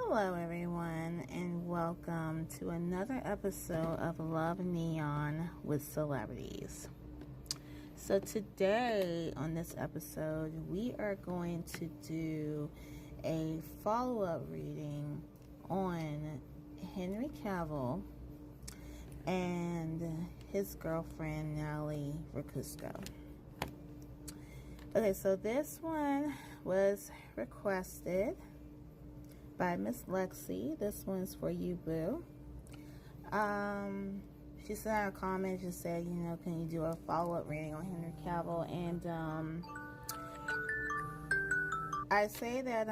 Hello everyone, and welcome to another episode of Love Neon with Celebrities. So today on this episode we are going to do a follow-up reading on Henry Cavill and his girlfriend Natalie Viscuso. Okay, so this one was requested by Miss Lexi. This one's for you, boo. She sent out a comment, just said, can you do a follow-up reading on Henry Cavill? And I say that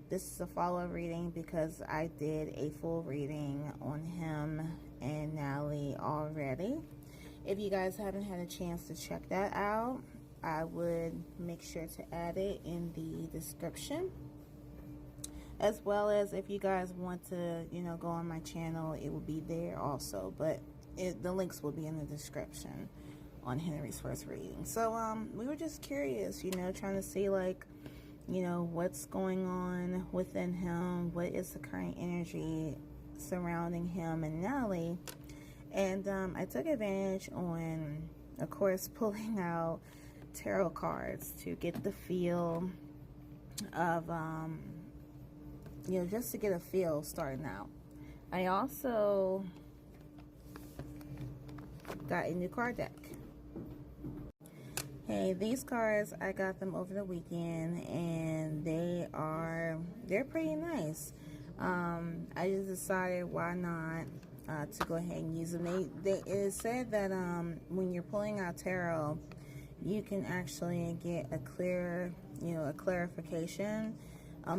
this is a follow-up reading because I did a full reading on him and Natalie already. If you guys haven't had a chance to check that out, I would make sure to add it in the description. As well as if you guys want to, go on my channel, it will be there also. But the links will be in the description on Henry's first reading. So we were just curious, trying to see what's going on within him. What is the current energy surrounding him and Natalie? And I took advantage on, of course, pulling out tarot cards to get the feel of, just to get a feel starting out. I also got a new card deck. Hey, these cards, I got them over the weekend and they're pretty nice. I just decided why not to go ahead and use them. It is said that when you're pulling out tarot, you can actually get a clear, a clarification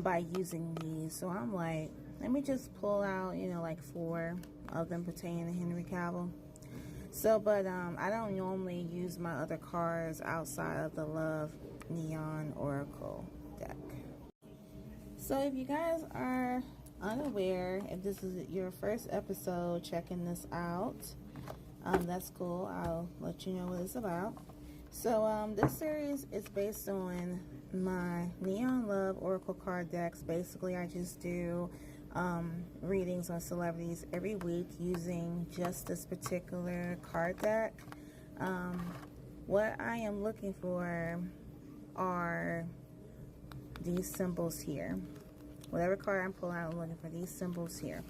by using these. So I'm like, let me just pull out, like 4 of them pertaining to Henry Cavill. So, but I don't normally use my other cards outside of the Love Neon Oracle deck. So if you guys are unaware, if this is your first episode checking this out, that's cool. I'll let you know what it's about. So this series is based on my Neon Love Oracle card decks. Basically, I just do readings on celebrities every week using just this particular card deck. What I am looking for are these symbols here. Whatever card I'm pulling out, I'm looking for these symbols here.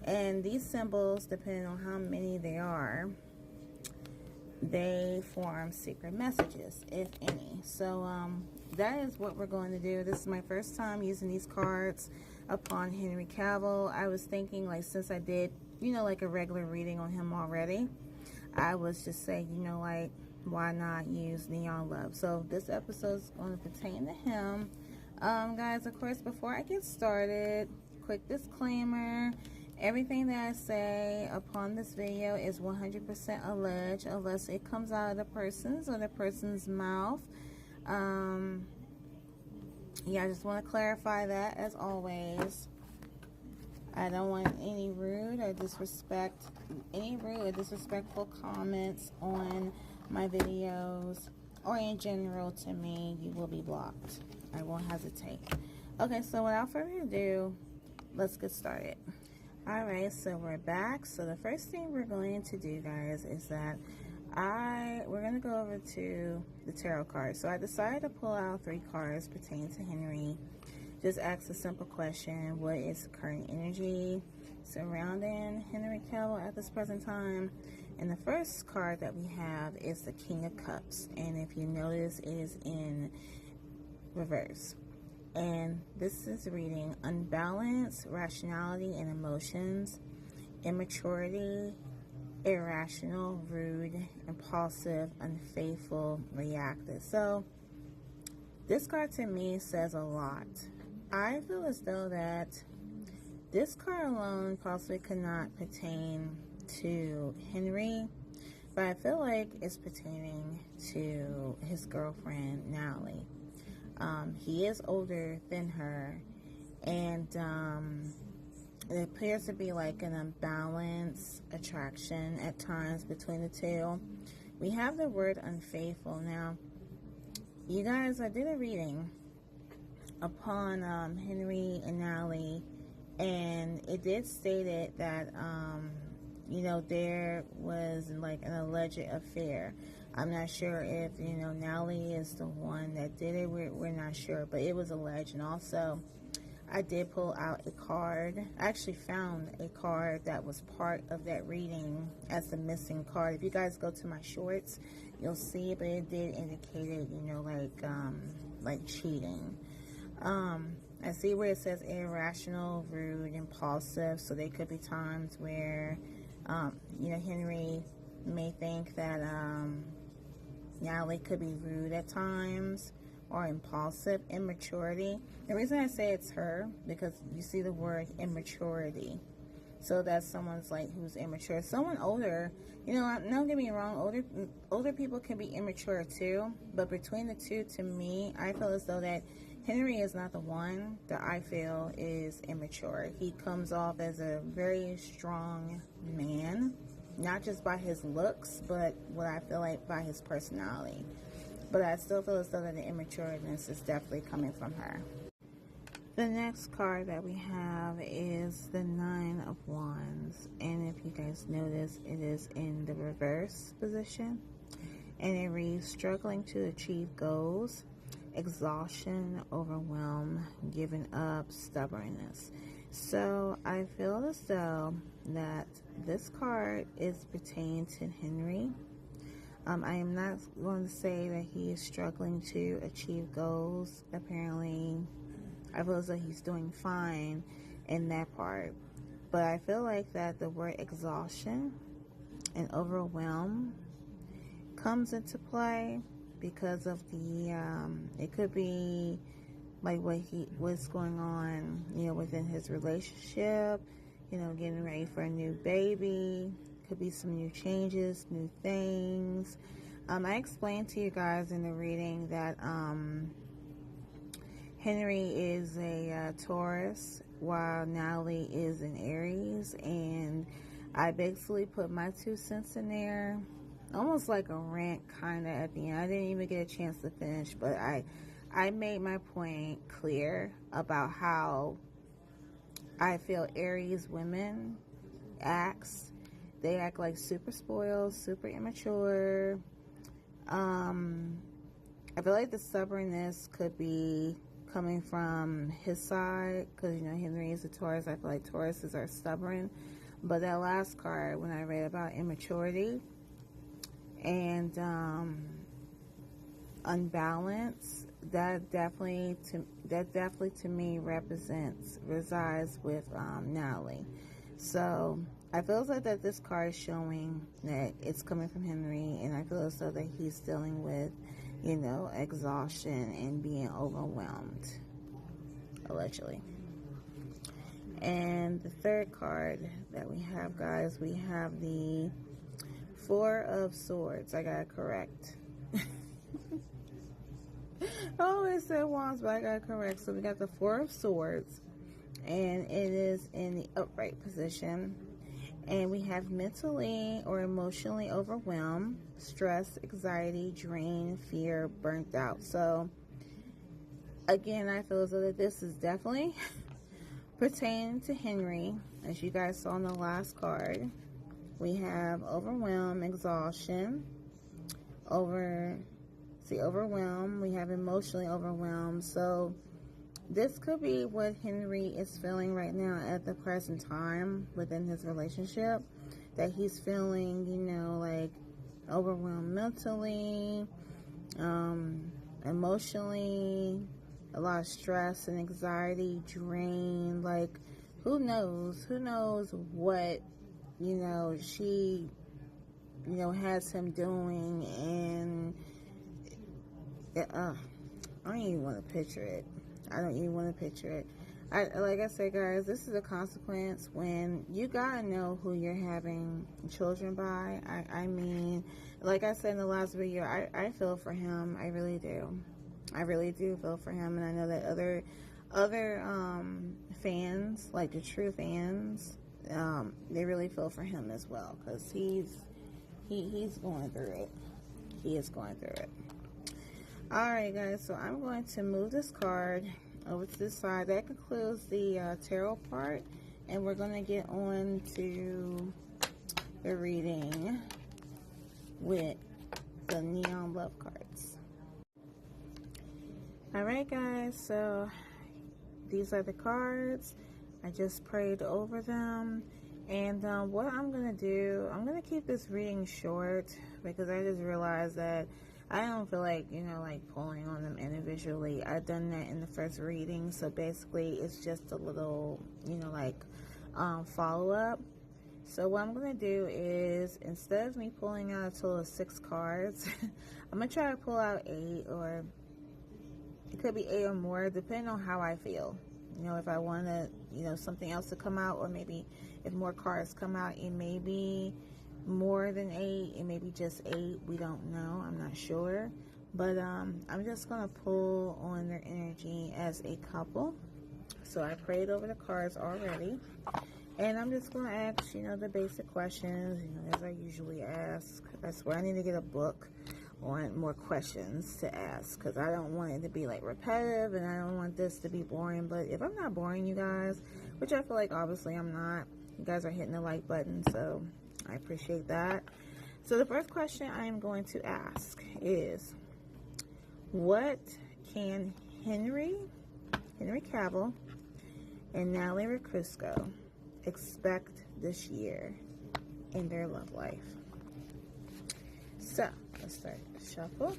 And these symbols, depending on how many they are, they form secret messages, if any. So that is what we're going to do. This is my first time using these cards upon Henry Cavill. I was thinking, since I did, a regular reading on him already, I was just saying, why not use Neon Love? So this episode is going to pertain to him. Guys, of course, before I get started, quick disclaimer. Everything that I say upon this video is 100% alleged unless it comes out of the person's or the person's mouth. Yeah, I just want to clarify that as always. I don't want any rude or disrespectful comments on my videos or in general to me. You will be blocked. I won't hesitate. Okay, so without further ado, let's get started. Alright, so we're back. So the first thing we're going to do, guys, is that we're going to go over to the tarot cards. So I decided to pull out 3 cards pertaining to Henry. Just ask a simple question: what is the current energy surrounding Henry Cavill at this present time? And the first card that we have is the King of Cups. And if you notice, it is in reverse. And this is reading unbalanced rationality and emotions, immaturity, irrational, rude, impulsive, unfaithful, reactive. So this card to me says a lot. I feel as though that this card alone possibly could not pertain to Henry, but I feel like it's pertaining to his girlfriend Natalie. He is older than her, and it appears to be like an unbalanced attraction at times between the two. We have the word unfaithful. Now, you guys, I did a reading upon Henry and Natalie And it did state it that, you know, there was like an alleged affair. I'm not sure if, you know, Natalie is the one that did it. We're not sure, but it was alleged. And also, I did pull out a card. I actually found a card that was part of that reading as the missing card. If you guys go to my shorts, you'll see it, but it did indicate it, you know, like cheating. I see where it says irrational, rude, impulsive. So there could be times where, you know, Henry may think that Natalie could be rude at times or impulsive. Immaturity. The reason I say it's her, because you see the word immaturity. So that's someone's like who's immature. Someone older, you know, don't get me wrong, older people can be immature too. But between the two, to me, I feel as though that Henry is not the one that I feel is immature. He comes off as a very strong man, not just by his looks, but what I feel like by his personality. But I still feel as though that the immatureness is definitely coming from her. The next card that we have is the Nine of Wands. And if you guys notice, it is in the reverse position. And it reads, struggling to achieve goals, exhaustion, overwhelm, giving up, stubbornness. So I feel as though that this card is pertaining to Henry. I am not going to say that he is struggling to achieve goals. Apparently, I feel as though he's doing fine in that part. But I feel like that the word exhaustion and overwhelm comes into play because of the, it could be like what's going on, you know, within his relationship, you know, getting ready for a new baby. Could be some new changes, new things. I explained to you guys in the reading that Henry is a Taurus while Natalie is an Aries, and I basically put my 2 cents in there, almost like a rant kind of at the end. I didn't even get a chance to finish, but I made my point clear about how I feel Aries women acts. They act like super spoiled, super immature. I feel like the stubbornness could be coming from his side, because, you know, Henry is a Taurus. I feel like Tauruses are stubborn. But that last card, when I read about immaturity and unbalance, that definitely to me resides with Natalie. So I feel like that this card is showing that it's coming from Henry, and I feel as though that he's dealing with, you know, exhaustion and being overwhelmed, allegedly. And the third card that we have, guys, we have the Four of Swords. I got it correct. I always said Wands, but I got it correct. So we got the Four of Swords, and it is in the upright position. And we have mentally or emotionally overwhelmed, stress, anxiety, drain, fear, burnt out. So, again, I feel as though that this is definitely pertaining to Henry. As you guys saw in the last card, we have overwhelm, exhaustion, overwhelm. We have emotionally overwhelmed. So, this could be what Henry is feeling right now at the present time within his relationship, that he's feeling, you know, like overwhelmed mentally, emotionally, a lot of stress and anxiety, drain. Like, who knows what, you know, she, you know, has him doing. And I don't even want to picture it. Like I said, guys, this is a consequence when you gotta know who you're having children by. I mean, like I said in the last video, I feel for him. I really do. I really do feel for him, and I know that other fans, like the true fans, they really feel for him as well, because he's going through it. He is going through it. Alright, guys, so I'm going to move this card over to the side. That concludes the tarot part, and we're going to get on to the reading with the neon love cards. Alright guys, so these are the cards. I just prayed over them, and what I'm going to do, I'm going to keep this reading short because I just realized that I don't feel like, you know, like pulling on them individually. I've done that in the first reading, so basically it's just a little, you know, like follow-up. So what I'm going to do is, instead of me pulling out a total of 6 cards, I'm going to try to pull out 8, or it could be 8 or more, depending on how I feel. You know, if I want to, you know, something else to come out, or maybe if more cards come out, it may be more than 8, it may be just 8, we don't know, I'm not sure. But I'm just going to pull on their energy as a couple. So I prayed over the cards already. And I'm just going to ask, you know, the basic questions, you know, as I usually ask. That's where I need to get a book on more questions to ask, because I don't want it to be like repetitive, and I don't want this to be boring. But if I'm not boring you guys, which I feel like obviously I'm not, you guys are hitting the like button, so I appreciate that. So the first question I am going to ask is, what can Henry Cavill and Natalie Viscuso expect this year in their love life? So let's start the shuffle.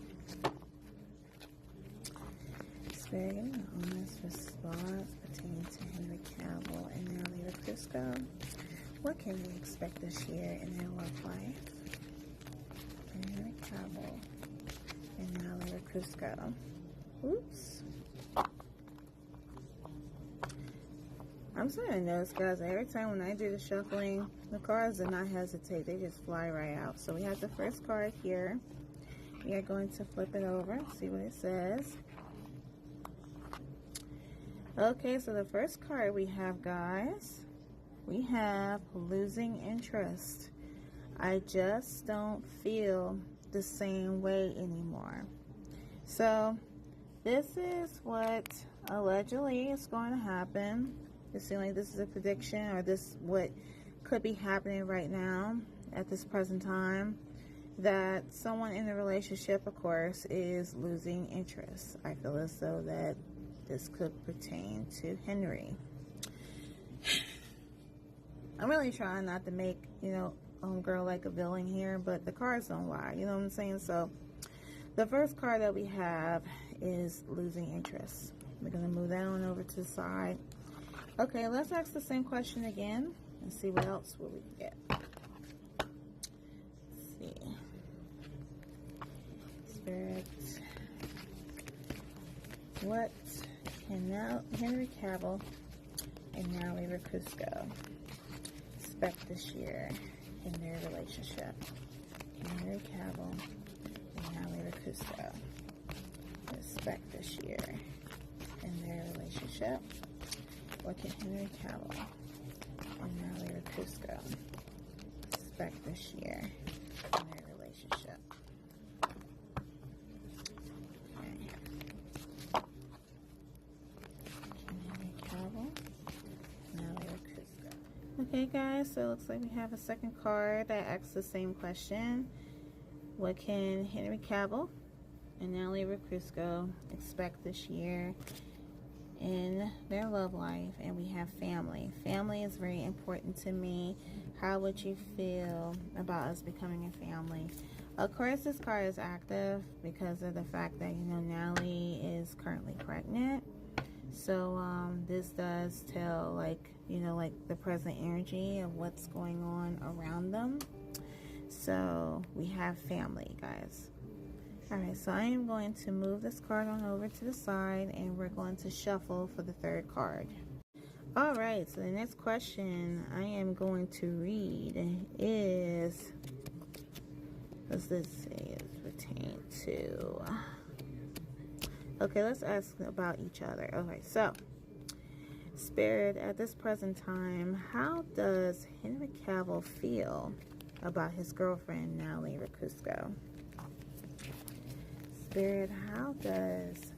Spirit, give me an honest response pertaining to Henry Cavill and Natalie Viscuso. What can we expect this year in their love life? Henry Cavill and Natalie Viscuso. Oops. I'm starting to notice, guys, every time when I do the shuffling, the cards do not hesitate. They just fly right out. So we have the first card here. We are going to flip it over, see what it says. Okay, so the first card we have, guys, we have losing interest. I just don't feel the same way anymore. So this is what allegedly is going to happen. It seems like this is a prediction, or this what could be happening right now at this present time, that someone in the relationship, of course, is losing interest. I feel as though that this could pertain to Henry. I'm really trying not to make, you know, homegirl like a villain here, but the cards don't lie, you know what I'm saying? So the first card that we have is losing interest. We're going to move that on over to the side. Okay, let's ask the same question again and see what else will we get. Let's see. Spirit. What can now Henry Cavill and Natalie Viscuso expect this year in their relationship? Henry Cavill and Natalie Viscuso expect this year in their relationship. What can Henry Cavill and Natalie Viscuso expect this year in their relationship? Okay. Henry Cavill, Natalie Viscuso. Okay, guys, so it looks like we have a second card that asks the same question. What can Henry Cavill and Natalie Viscuso expect this year in their love life? And we have family. Family is very important to me. How would you feel about us becoming a family? Of course, this card is active because of the fact that, you know, Natalie is currently pregnant. So this does tell, like, you know, like the present energy of what's going on around them. So we have family, guys. Alright, so I am going to move this card on over to the side, and we're going to shuffle for the third card. Alright, so the next question I am going to read is, what's this say it pertain to? Okay, let's ask about each other. Okay, so Spirit, at this present time, how does Henry Cavill feel about his girlfriend, Natalie Viscuso? Spirit, how does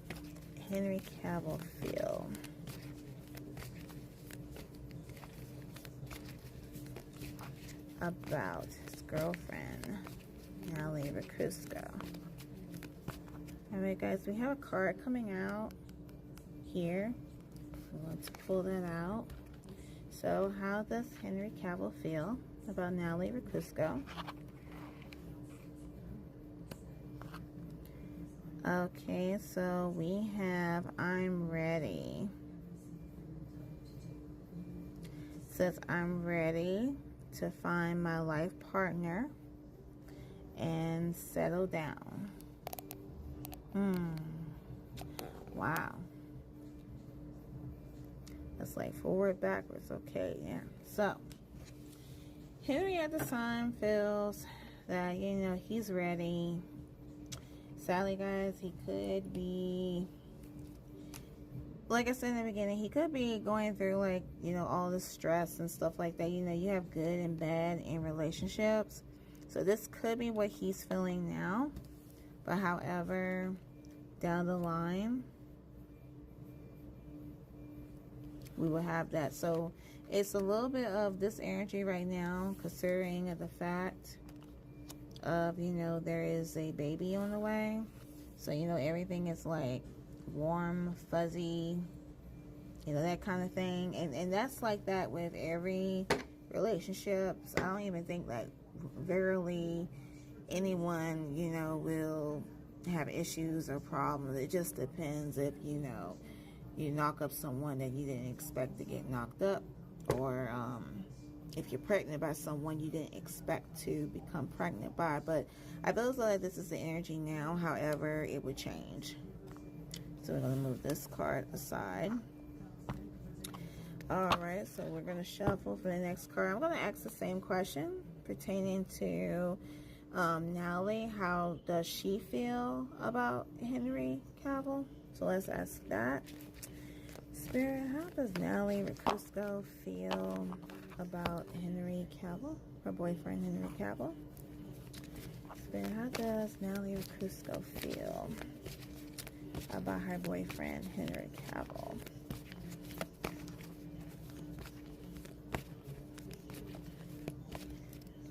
Henry Cavill feel about his girlfriend, Natalie Viscuso? Alright guys, we have a card coming out here. I'm going to pull that out. So, how does Henry Cavill feel about Natalie Viscuso? Okay, so we have I'm ready. It says I'm ready to find my life partner and settle down. Wow. That's like forward, backwards. Okay, yeah. So, Henry at this time feels that, you know, he's ready. Sadly, guys, he could be, like I said in the beginning, he could be going through, like, you know, all the stress and stuff like that. You know, you have good and bad in relationships. So this could be what he's feeling now. But however, down the line, we will have that. So it's a little bit of this energy right now, considering the fact of, you know, there is a baby on the way. So, you know, everything is like warm, fuzzy, you know, that kind of thing. And that's like that with every relationship. So I don't even think that verily anyone, you know, will have issues or problems. It just depends if, you know, you knock up someone that you didn't expect to get knocked up, or if you're pregnant by someone you didn't expect to become pregnant by. But I feel as though that this is the energy now. However, it would change. So we're going to move this card aside. Alright, so we're going to shuffle for the next card. I'm going to ask the same question pertaining to Natalie. How does she feel about Henry Cavill? So let's ask that. Spirit, how does Natalie Viscuso feel about Henry Cavill, her boyfriend Henry Cavill? Spirit, how does Natalie Viscuso feel about her boyfriend Henry Cavill?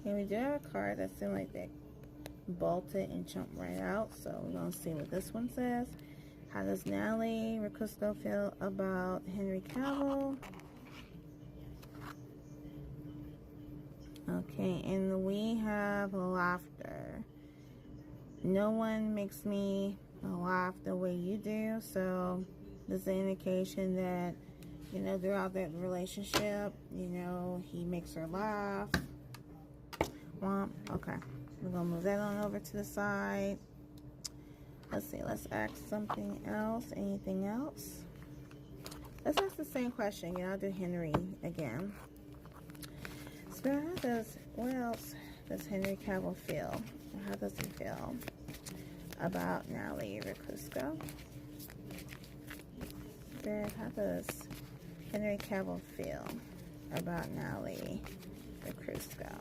Okay, we do have a card that seemed like that bolted and jumped right out, so we're going to see what this one says. How does Natalie Viscuso feel about Henry Cavill? Okay, and we have laughter. No one makes me laugh the way you do, so this is an indication that, you know, throughout that relationship, you know, he makes her laugh. Okay, we're going to move that on over to the side. Let's see, let's ask something else. Anything else? Let's ask the same question. You know, I'll do Henry again. Spirit, what else does Henry Cavill feel? How does he feel about Natalie Viscuso? Spirit, how does Henry Cavill feel about Natalie Viscuso?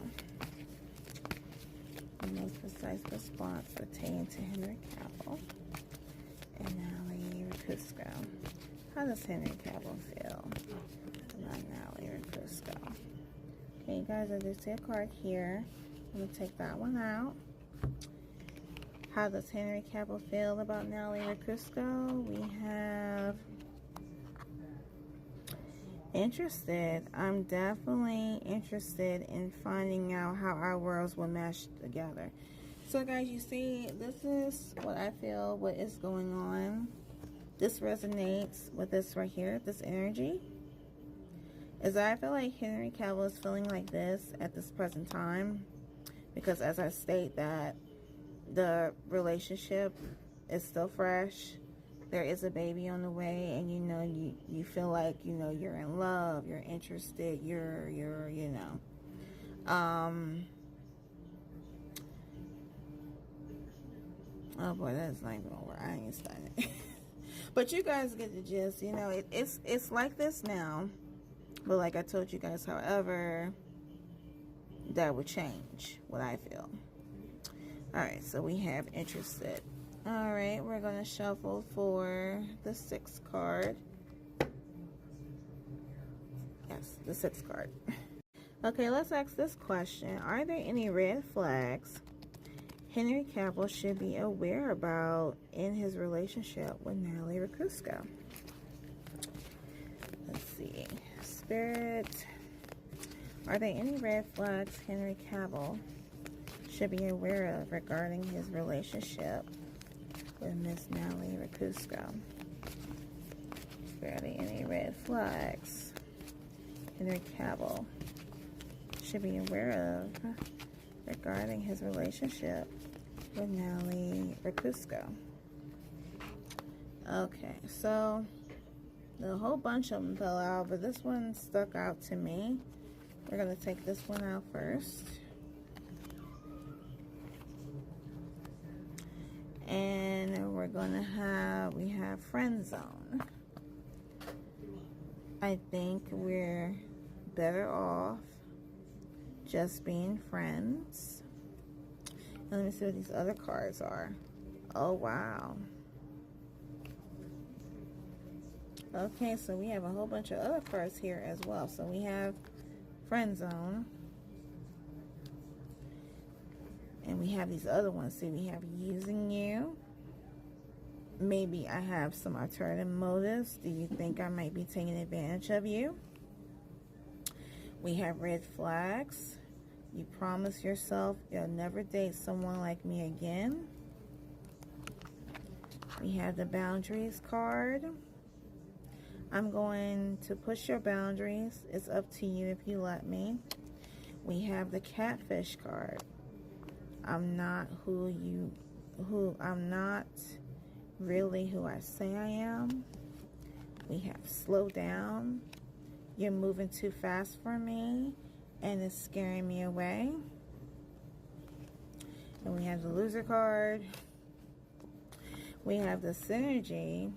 The most precise response pertaining to Henry Cavill and Natalie Viscuso. How does Henry Cavill feel about Natalie Viscuso? Okay, guys, I do see a card here. I'm going to take that one out. How does Henry Cavill feel about Natalie Viscuso? We have interested. I'm definitely interested in finding out how our worlds will mesh together. So guys, you see, this is what I feel, what is going on. This resonates with this right here, this energy. Is I feel like Henry Cavill is feeling like this at this present time, because as I state that the relationship is still fresh. There is a baby on the way, and you know, you feel like, you know, you're in love, you're interested, you're you know, oh boy, that's not even over. I ain't started. But you guys get the gist. You know, it's like this now, but like I told you guys, however, that would change what I feel. All right, so we have interested. All right, we're going to shuffle for the 6th card. Yes, the 6th card. Okay, let's ask this question. Are there any red flags Henry Cavill should be aware about in his relationship with Natalie Viscuso? Let's see. Spirit, are there any red flags Henry Cavill should be aware of regarding his relationship with Miss Natalie Viscuso? Are there any red flags Henry Cavill should be aware of regarding his relationship with Natalie Viscuso? Okay, so a whole bunch of them fell out, but this one stuck out to me. We're going to take this one out first. And we're going to we have friend zone. I think we're better off just being friends. And let me see what these other cards are. Oh, wow. Okay, so we have a whole bunch of other cards here as well. So we have friend zone. And we have these other ones. See, we have using you. Maybe I have some alternative motives. Do you think I might be taking advantage of you? We have red flags. You promise yourself you'll never date someone like me again. We have the boundaries card. I'm going to push your boundaries. It's up to you if you let me. We have the catfish card. I'm not I'm not really who I say I am. We have slow down. You're moving too fast for me and it's scaring me away. And we have the loser card. We have the synergy.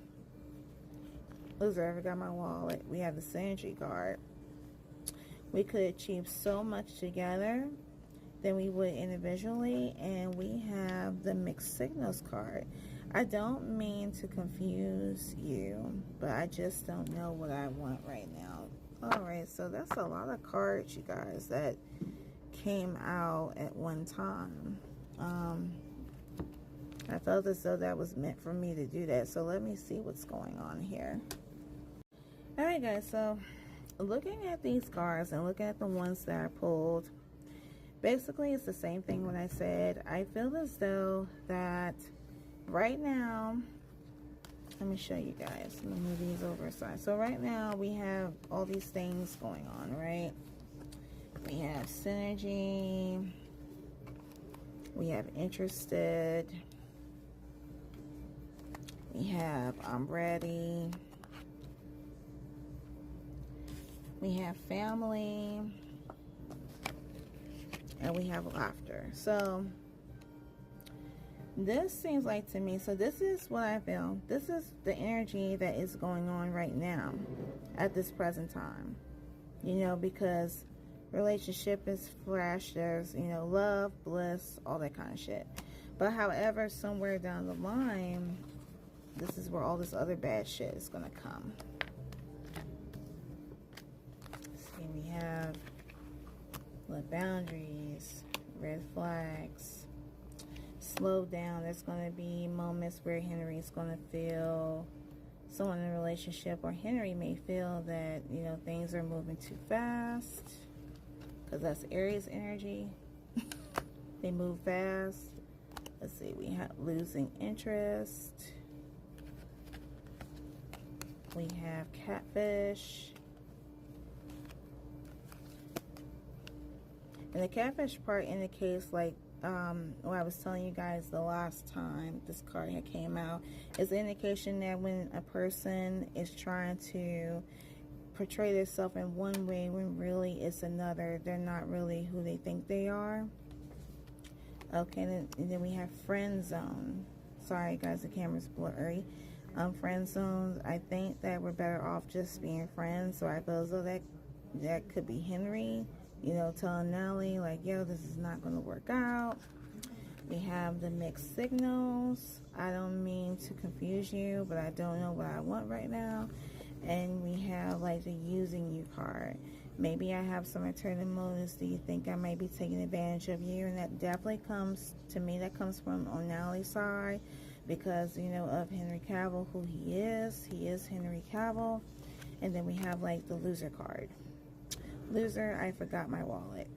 Loser, I forgot my wallet. We have the synergy card. We could achieve so much together than we would individually. And we have the mixed signals card. I don't mean to confuse you, but I just don't know what I want right now. Alright, so that's a lot of cards, you guys, that came out at one time. I felt as though that was meant for me to do that. So let me see what's going on here. Alright, guys, so looking at these cards and looking at the ones that I pulled, basically it's the same thing what I said. I feel as though that right now, let me show you guys. Let me move these over aside. So right now we have all these things going on, right? We have synergy. We have interested. We have I'm ready. We have family. And we have laughter. So this seems like to me, so this is what I feel. This is the energy that is going on right now at this present time. You know, because relationship is flash. There's, you know, love, bliss, all that kind of shit. But however, somewhere down the line, this is where all this other bad shit is going to come. See, we have the boundaries, red flags, slow down. There's going to be moments where Henry's going to feel, someone in a relationship or Henry may feel that, you know, things are moving too fast, because that's Aries energy. They move fast. Let's see, we have losing interest. We have catfish. And the catfish part indicates, like, what I was telling you guys the last time this card had came out, is an indication that when a person is trying to portray themselves in one way when really it's another, they're not really who they think they are. Okay, and then we have friend zone. Sorry guys, the camera's blurry. Friend zones, I think that we're better off just being friends. So I feel as though that could be Henry, you know, telling Natalie, like, yo, this is not going to work out. We have the mixed signals. I don't mean to confuse you, but I don't know what I want right now. And we have like the using you card. Maybe I have some alternative motives. Do you think I may be taking advantage of you? And that definitely comes to me, that comes from on Natalie's side, because you know of Henry Cavill, who he is. He is Henry Cavill. And then we have like the loser card. Loser, I forgot my wallet.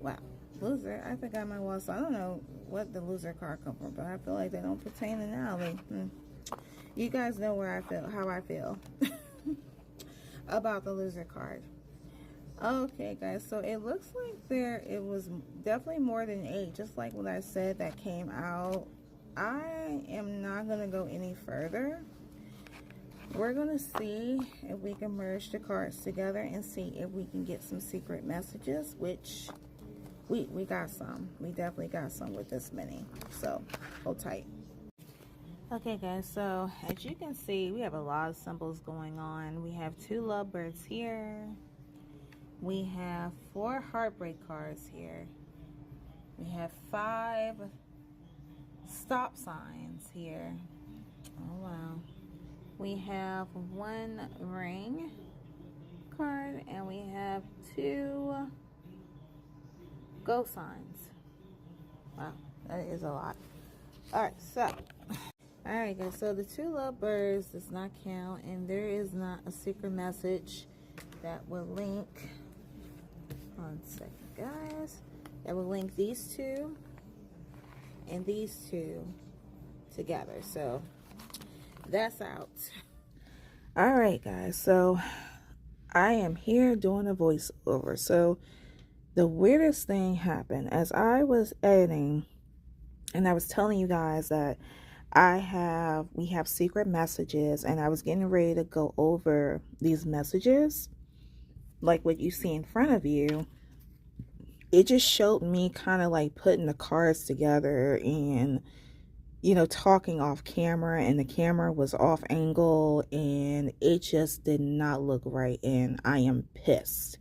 Wow. Loser, I forgot my wallet. So I don't know what the loser card come from, but I feel like they don't pertain to Natalie. You guys know where I feel, how I feel about the loser card. Okay, guys, so it looks like it was definitely more than 8, just like what I said that came out. I am not going to go any further. We're going to see if we can merge the cards together and see if we can get some secret messages, which we got some. We definitely got some with this many. So, hold tight. Okay, guys, so as you can see, we have a lot of symbols going on. We have 2 lovebirds here. We have 4 heartbreak cards here. We have 5 stop signs here. Oh, wow. We have 1 ring card, and we have 2 go signs. Wow, that is a lot. Alright, so alright, guys, so the 2 lovebirds does not count, and there is not a secret message that will link, one second, guys, that will link these 2 and these 2 together. So that's out. Alright, guys, so I am here doing a voiceover. So the weirdest thing happened as I was editing, and I was telling you guys that we have secret messages, and I was getting ready to go over these messages like what you see in front of you. It just showed me kind of like putting the cards together and, you know, talking off camera, and the camera was off angle, and it just did not look right, and I am pissed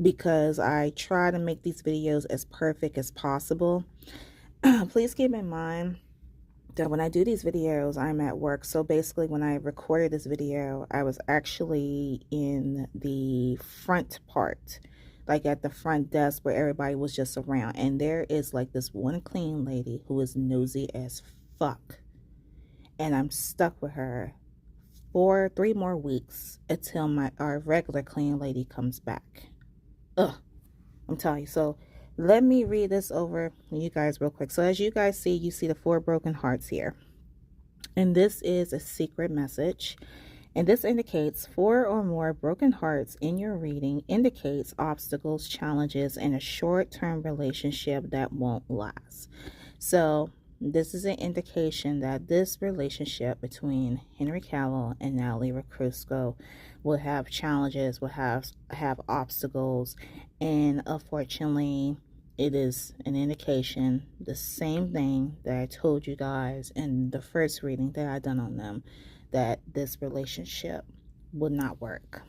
because I try to make these videos as perfect as possible. Please keep in mind that when I do these videos, I'm at work. So basically, when I recorded this video, I was actually in the front part, like at the front desk where everybody was just around. And there is like this one clean lady who is nosy as fuck. And I'm stuck with her for 3 more weeks until our regular clean lady comes back. Ugh, I'm telling you. So let me read this over you guys real quick. So as you guys see, you see the 4 broken hearts here. And this is a secret message. And this indicates 4 or more broken hearts in your reading indicates obstacles, challenges, and a short-term relationship that won't last. So this is an indication that this relationship between Henry Cavill and Natalie Viscuso will have challenges, will have obstacles, and unfortunately, it is an indication, the same thing that I told you guys in the first reading that I done on them, that this relationship will not work.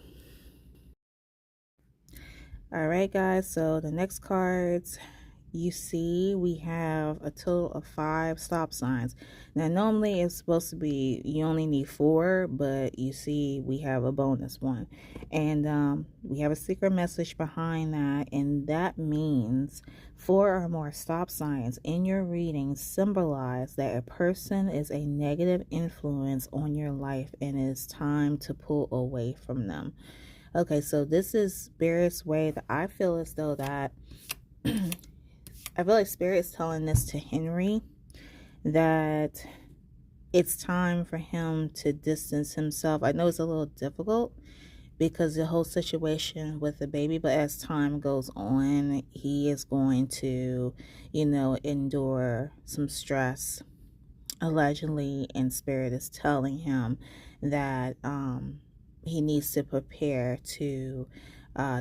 All right, guys, so the next cards you see, we have a total of 5 stop signs. Now normally it's supposed to be you only need 4, but you see we have a bonus one, and we have a secret message behind that, and that means 4 or more stop signs in your reading symbolize that a person is a negative influence on your life and it's time to pull away from them. Okay, so this is Spirit's way that I feel as though that I feel like Spirit is telling this to Henry, that it's time for him to distance himself. I know it's a little difficult because the whole situation with the baby, but as time goes on, he is going to, you know, endure some stress, allegedly, and Spirit is telling him that he needs to prepare to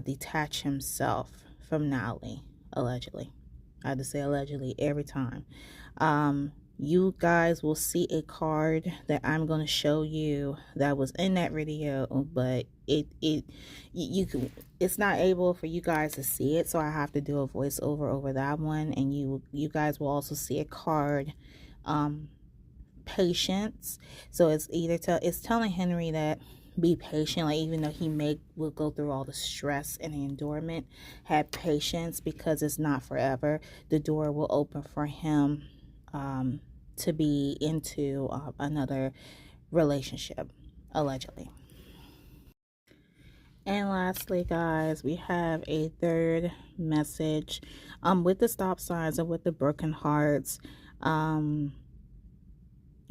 detach himself from Natalie, allegedly. I have to say allegedly every time. you guys will see a card that I'm going to show you that was in that video, but you can, it's not able for you guys to see it, so I have to do a voiceover over that one. And you guys will also see a card, patience. So it's either it's telling Henry that be patient, like even though will go through all the stress and the endurement, have patience, because it's not forever. The door will open for him to be into another relationship, allegedly. And lastly, guys, we have a third message with the stop signs and with the broken hearts.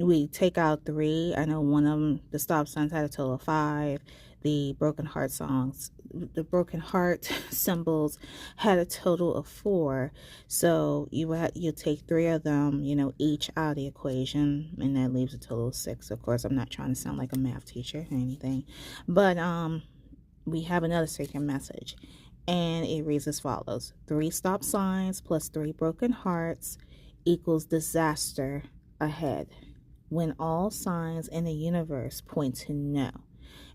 We take out 3. I know one of them, the stop signs, had a total of 5. The broken heart symbols had a total of 4. So you take 3 of them, each out of the equation, and that leaves a total of 6. Of course, I'm not trying to sound like a math teacher or anything, but we have another second message, and it reads as follows: 3 stop signs plus 3 broken hearts equals disaster ahead, when all signs in the universe point to no.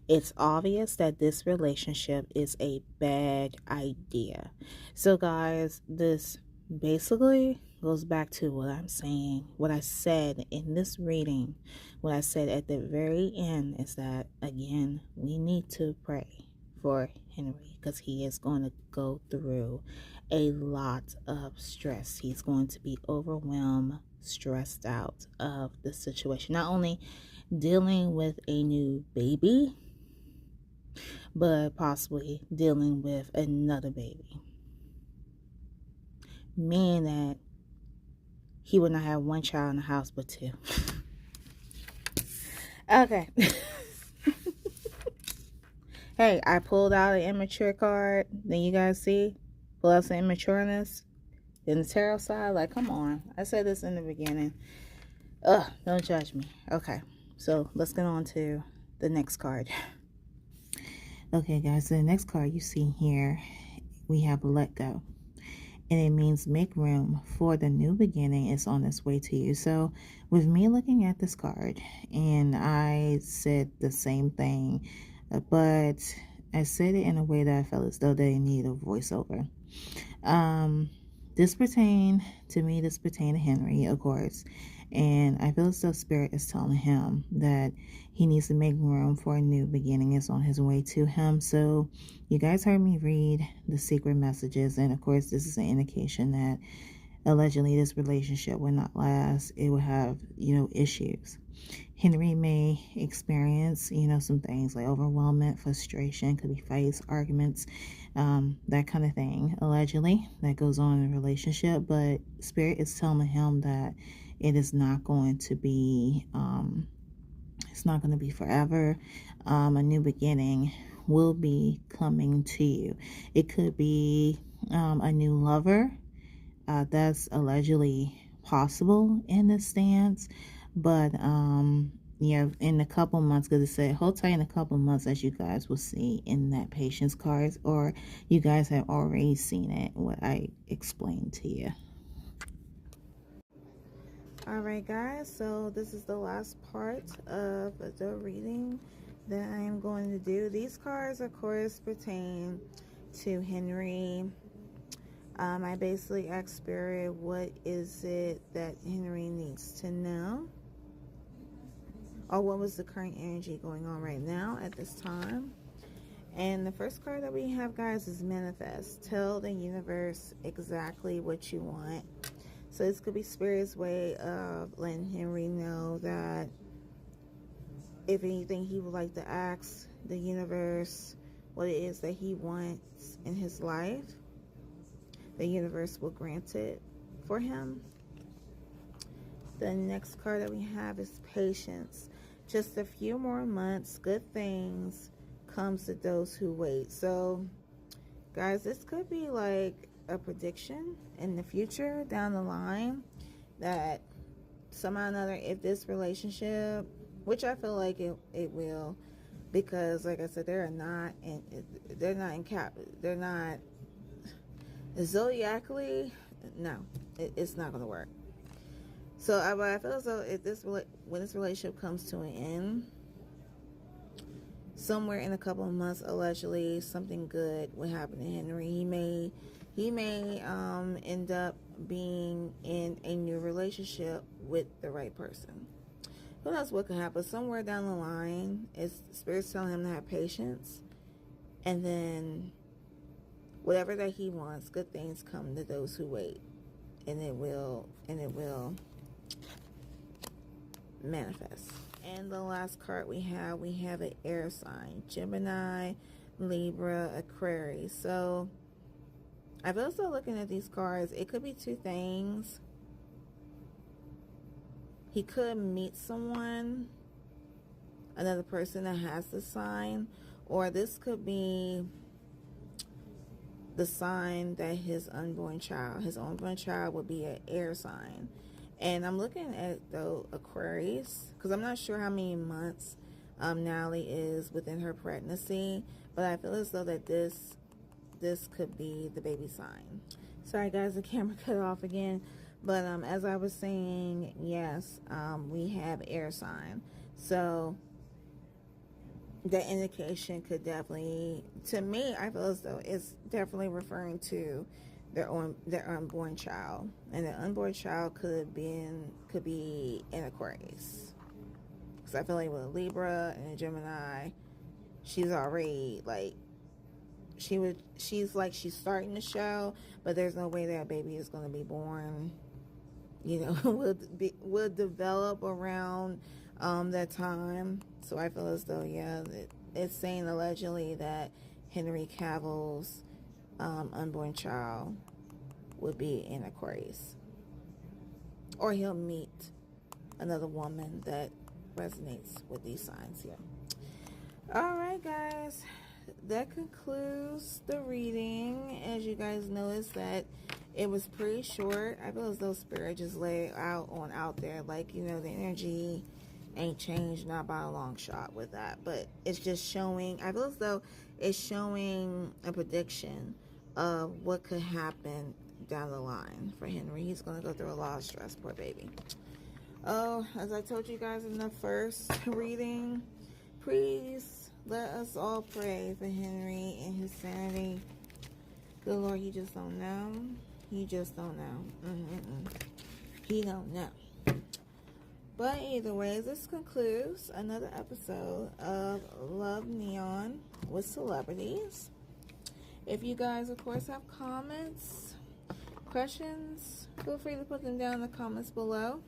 It's obvious that this relationship is a bad idea. So guys, this basically goes back to what I'm saying, what I said in this reading. What I said at the very end is that, again, we need to pray for Henry, because he is going to go through a lot of stress. He's going to be overwhelmed, stressed out of the situation, not only dealing with a new baby, but possibly dealing with another baby, meaning that he would not have one child in the house but 2. Okay. Hey, I pulled out an immature card. Then you guys see? Pull out some immatureness. In the tarot side, like, come on. I said this in the beginning. Ugh, don't judge me. Okay, so let's get on to the next card. Okay, guys, so the next card you see here, we have let go. And it means make room, for the new beginning is on its way to you. So with me looking at this card, and I said the same thing, but I said it in a way that I felt as though they need a voiceover. This pertained to Henry, of course, and I feel as though Spirit is telling him that he needs to make room for a new beginning is on his way to him. So you guys heard me read the secret messages, and of course this is an indication that allegedly this relationship will not last. It will have, issues. Henry may experience, some things like overwhelmment, frustration, could be fights, arguments, that kind of thing, allegedly, that goes on in a relationship. But Spirit is telling him that it is not going to be, it's not going to be forever. A new beginning will be coming to you. It could be a new lover. That's allegedly possible in this stance. But in a couple months, because it said hold tight in a couple months, as you guys will see in that patience cards, or you guys have already seen it, what I explained to you. Alright guys, so this is the last part of the reading that I am going to do. These cards, of course, pertain to Henry. I basically asked Spirit, what is it that Henry needs to know? Or what was the current energy going on right now at this time? And the first card that we have, guys, is manifest. Tell the universe exactly what you want. So this could be Spirit's way of letting Henry know that if anything, he would like to ask the universe what it is that he wants in his life. The universe will grant it for him. The next card that we have is patience. Just a few more months, good things comes to those who wait. So guys, this could be like a prediction in the future down the line that somehow or another, if this relationship, which I feel like it will, because like I said, they're not zodiacally, no, it's not gonna work. So I feel as though if when this relationship comes to an end, somewhere in a couple of months, allegedly, something good will happen to Henry. He may end up being in a new relationship with the right person. Who knows what could happen? Somewhere down the line, Spirit's telling him to have patience, and then whatever that he wants, good things come to those who wait, and it will manifest. And the last card we have an air sign: Gemini, Libra, Aquarius. So I've also looking at these cards. It could be two things. He could meet someone, another person that has the sign, or this could be the sign that his unborn child would be an air sign. And I'm looking at the Aquarius because I'm not sure how many months Natalie is within her pregnancy, but I feel as though that this could be the baby sign. Sorry guys, the camera cut off again. But as I was saying, yes, we have air sign. So the indication could definitely, to me, I feel as though it's definitely referring to their unborn child. And the unborn child could be in Aquarius. Because I feel like with a Libra and a Gemini, she's already like, she's starting to show, but there's no way that baby is going to be born. You know, will develop around that time. So I feel as though, yeah, it's saying allegedly that Henry Cavill's unborn child would be in Aquarius, or he'll meet another woman that resonates with these signs here. All right, guys, that concludes the reading. As you guys noticed that it was pretty short. I feel as though Spirit just laid out there, like, you know, the energy ain't changed, not by a long shot with that, but it's just showing, I feel as though it's showing a prediction of what could happen down the line for Henry. He's going to go through a lot of stress, poor baby. Oh, as I told you guys in the first reading, please let us all pray for Henry and his sanity. Good Lord, he just don't know. He just don't know. He don't know. But either way, this concludes another episode of Love Neon with Celebrities. If you guys, of course, have comments, questions, feel free to put them down in the comments below.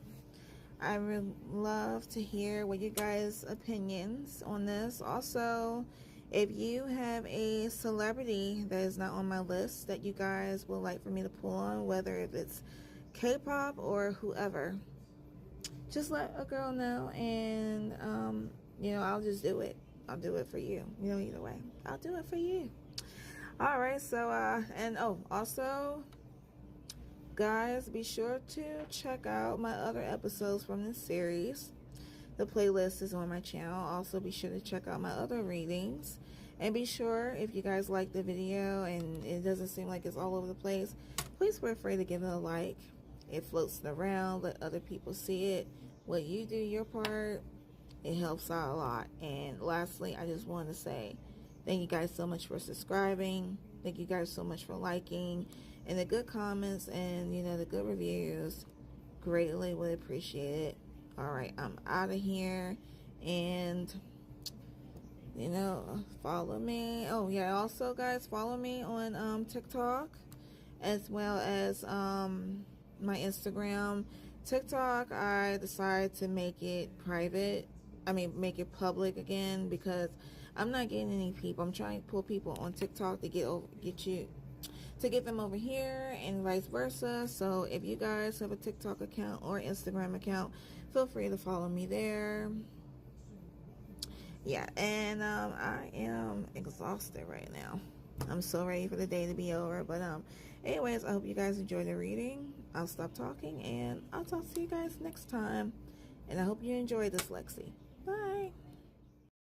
I would love to hear what you guys' opinions on this. Also, if you have a celebrity that is not on my list that you guys would like for me to pull on, whether if it's K-pop or whoever, just let a girl know, and you know, I'll just do it. I'll do it for you. You know, either way, I'll do it for you. All right, so and also, guys, be sure to check out my other episodes from this series. The playlist is on my channel. Also, be sure to check out my other readings. And be sure, if you guys like the video and it doesn't seem like it's all over the place, please feel free to give it a like. It floats around. Let other people see it. What you do your part, it helps out a lot. And lastly, I just want to say thank you guys so much for subscribing. Thank you guys so much for liking. And the good comments and, you know, the good reviews. Greatly would appreciate it. Alright, I'm out of here, and, you know, follow me. Oh, yeah, also, guys, follow me on TikTok, as well as my Instagram. TikTok, I decided to make it private. I mean, make it public again, because I'm not getting any people. I'm trying to pull people on TikTok to get them over here, and vice versa. So if you guys have a TikTok account or Instagram account, feel free to follow me there. Yeah, and I am exhausted right now. I'm so ready for the day to be over. But anyways, I hope you guys enjoyed the reading. I'll stop talking, and I'll talk to you guys next time. And I hope you enjoyed this, Lexi. Bye.